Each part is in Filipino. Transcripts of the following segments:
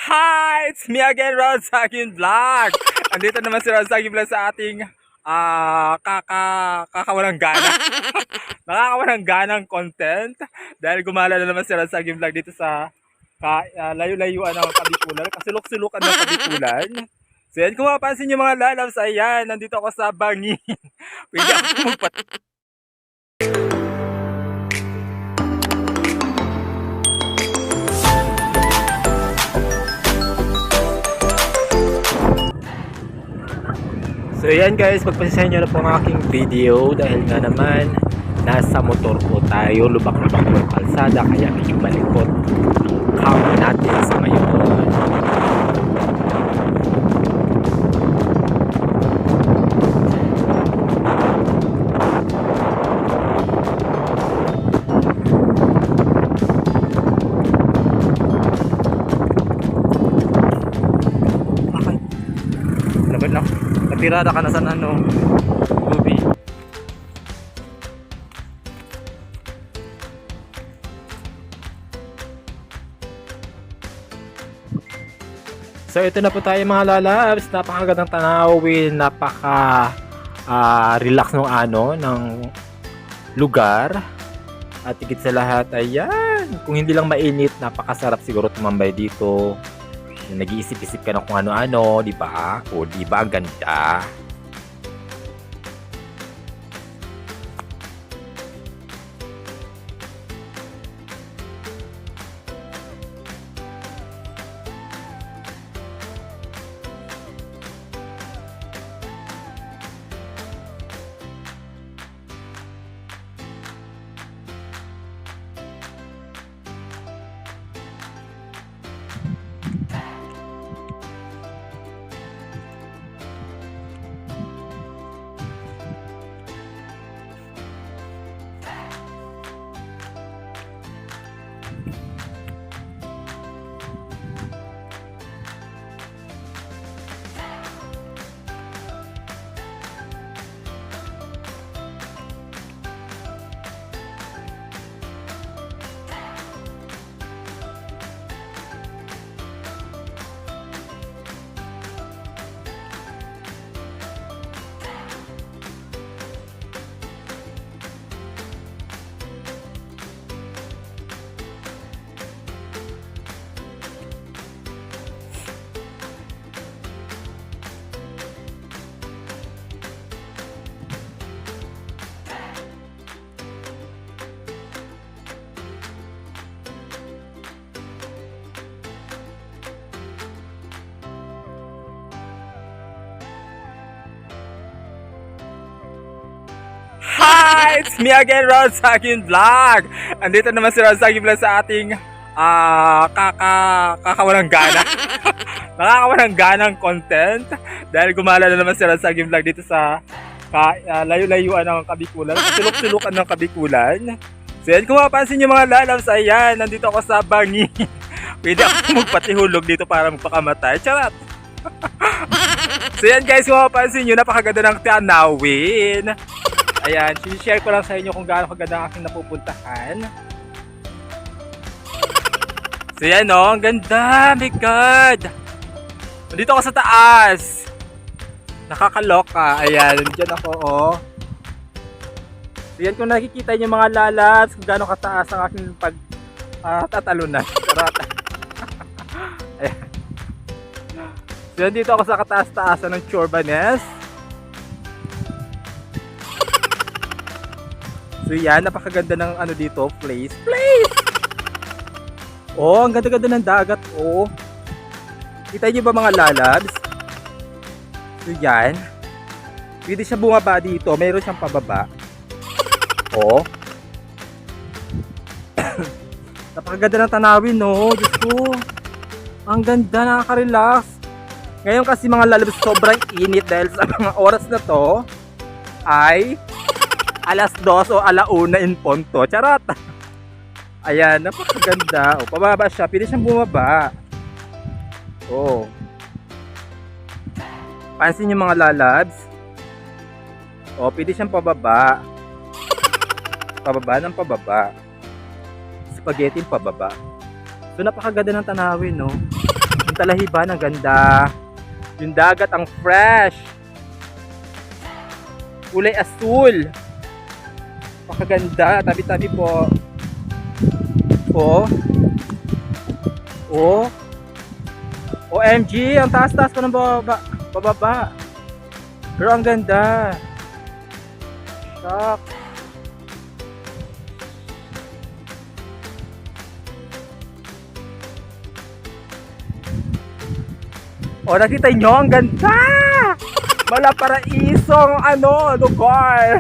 Hi! It's me again, Ron Sagin Vlog! Andito naman si Ron Sagin Vlog sa ating kakawalang gana. Nakakawalang ganang content. Dahil gumala na naman si Ron Sagin Vlog dito sa layo-layuan ng Kabikulan. Kasulok-sulukan ng Kabikulan. So yan, kung mapapansin nyo mga lalabs, ayan, nandito ako sa bangin. Pwede ako So yan guys, pagpasensyahan nyo na po ang aking video dahil nga naman nasa motor po tayo, lubak-lubak po ang kalsada kaya medyo malikot ang camera natin sa ngayon. Laban na, natirada ka na sa Ruby. So ito na po tayo mga lalabs, napakagandang tanawin, napaka relax ng lugar. At higit sa lahat, ayan, kung hindi lang mainit, napakasarap siguro tumambay dito. Nag-iisip-isip ka na kung ano-ano, di ba? O di ba ang ganda? Hi! It's me again, Ron Sagin Vlog! Andito naman si Ron Sagin Vlog sa ating kakawalang gana. Nakakawalang ganang content. Dahil gumala na naman si Ron Sagin Vlog dito sa layo-layuan ng Kabikulan. Kasulok-sulukan ng Kabikulan. So yan, kung mapapansin nyo mga lalabs, ayan, nandito ako sa bangin. Pwede ako magpatihulog dito para magpakamatay. Charot! So yan guys, kung mapapansin nyo, napakaganda ng tanawin. Ayan, share ko lang sa inyo kung gaano kaganda ang aking napupuntahan. So yan o, ang ganda, my God! Nandito ako sa taas. Nakakaloka. Ayan, dyan ako o. So yan, kung nakikita nyo mga lalabs, kung gaano kataas ang aking tatalunan. Ayan. So yan, dito ako sa kataas-taasan ng Chorbanes. So yan, napakaganda ng dito, place. Oh, ang ganda-ganda ng dagat, oh. Kita niyo ba mga lalabs? So yan. Pwede siya bumaba dito, mayroon siyang pababa. Oh. Napakaganda ng tanawin, no? Diyos ko. Ang ganda, nakaka-relax. Ngayon kasi mga lalabs, sobrang init dahil sa mga oras na to ay alas 2 o alauna in punto. Charot! Ayan, napakaganda. O, pababa siya. Pwede siyang bumaba. O. Pansin niyo mga lalabs. O, pwede siyang pababa. Pababa ng pababa. Spaghetti pababa. So, napakaganda ng tanawin, no? Yung Talahiban, ang ganda. Yung dagat, ang fresh. Kulay asul. Pakaganda. Tabi-tabi po. Oh. Oh. OMG, ang taas-taas ko ng bababa. Pero ang ganda. Shock. O, nakita nyo, ang ganda! Malaparaisong lugar.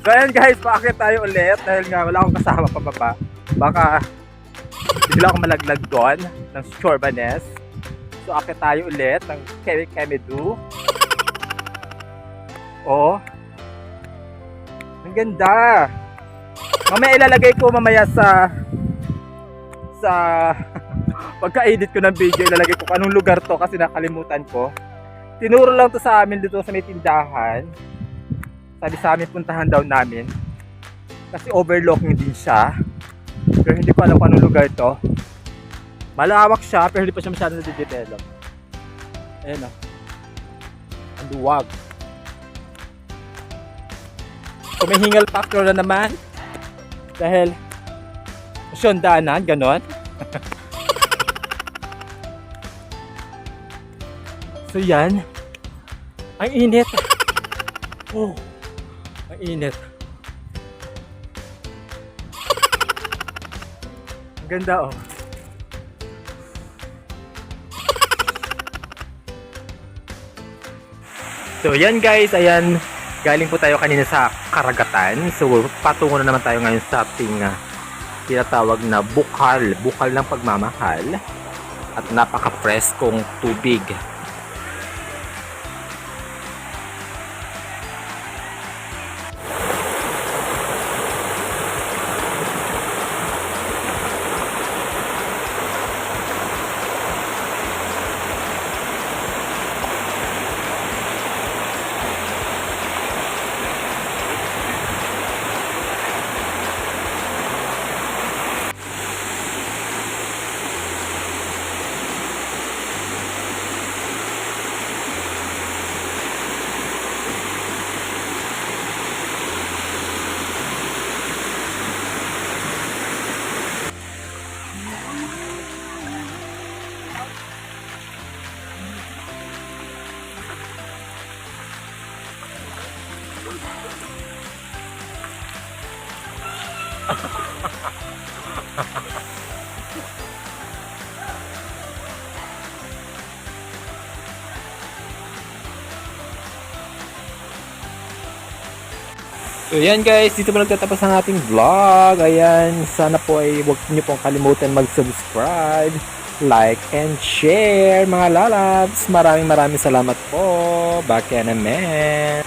So ayan guys, paakit tayo ulit dahil nga wala akong kasama pababa. Baka bigla akong malaglag doon ng Chorbanes. So akit tayo ulit ng Kemedu. Oh. Ang ganda. Mamaya ilalagay ko mamaya sa pagka-edit ko ng video, ilalagay ko kung anong lugar to kasi nakalimutan ko. Tinuro lang to sa amin dito sa may tindahan. Sabi sa amin puntahan daw namin. Kasi overlooking din siya. Pero hindi ko alam kung anong lugar to. Malawak siya pero hindi pa siya masyadong nade-develop. Ayan o. Ang luwag. So may hingal factor na naman. Dahil siyang daanan, ganon. So yan. Ang init. Oh. Ang init. Ang ganda oh. So yan guys, ayan. Galing po tayo kanina sa karagatan. So patungo na naman tayo ngayon sa ating tinatawag na bukal. Bukal ng pagmamahal. At napaka-preskong tubig. So yan guys, dito mo nagtatapos ang ating vlog. Ayan, sana po ay huwag niyo pong kalimutan mag-subscribe, like, and share mga lalabs. Maraming salamat po. Bakya naman.